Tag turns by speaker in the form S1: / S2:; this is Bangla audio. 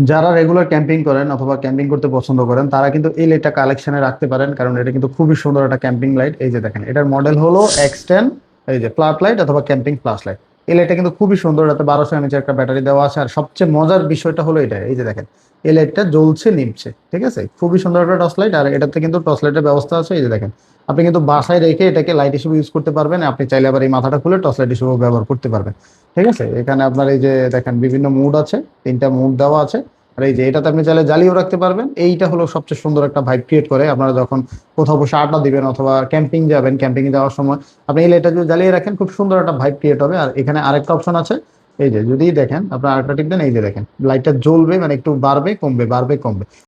S1: যারা রেগুলার ক্যাম্পিং করেন অথবা ক্যাম্পিং করতে পছন্দ করেন তারা কিন্তু এই লাইটটা কালেকশনে রাখতে পারেন, কারণ এটা কিন্তু খুবই সুন্দর একটা ক্যাম্পিং লাইট। এই যে দেখেন, এটার মডেল হলো X10, এই যে ফ্ল্যাট লাইট অথবা ক্যাম্পিং ফ্ল্যাশ লাইট। এই লাইটটা কিন্তু খুবই সুন্দর, এটাতে 1200 mAh একটা ব্যাটারি দেওয়া আছে। আর সবচেয়ে মজার বিষয়টা হলো এটা, এই যে দেখেন এই লাইটটা জ্বলছে নিভছে, ঠিক আছে, খুবই সুন্দর একটা টর্চ লাইট। আর এটাতে কিন্তু টর্চ লাইটের ব্যবস্থা আছে। এই যে দেখেন, আপনি কিন্তু বাসায় রেখে এটাকে লাইট হিসেবে ইউজ করতে পারবেন, আপনি চাইলে আবার এই মাথাটা খুলে টর্চ লাইট হিসেবে ব্যবহার করতে পারবেন। ঠিক আছে, এখানে আপনার এই যে দেখেন বিভিন্ন মুড আছে, 3টা মুড দেওয়া আছে। আর এই যে এটাতে আপনি চাইলে জ্বালিয়েও রাখতে পারবেন। এইটা হলো সবচেয়ে সুন্দর একটা ভাইব ক্রিয়েট করে। আপনারা যখন কোথাও বসে আড্ডা দিবেন অথবা ক্যাম্পিং যাবেন, ক্যাম্পিং এ যাওয়ার সময় আপনি এই লাইটটা যদি জ্বালিয়ে রাখেন, খুব সুন্দর একটা ভাইব ক্রিয়েট হবে। আর এখানে আরেকটা অপশন আছে, এই যে যদি দেখেন আপনার আরেকটা টিপ দেন, এই যে দেখেন লাইটটা জ্বলবে, মানে একটু বাড়বে কমবে বাড়বে কমবে।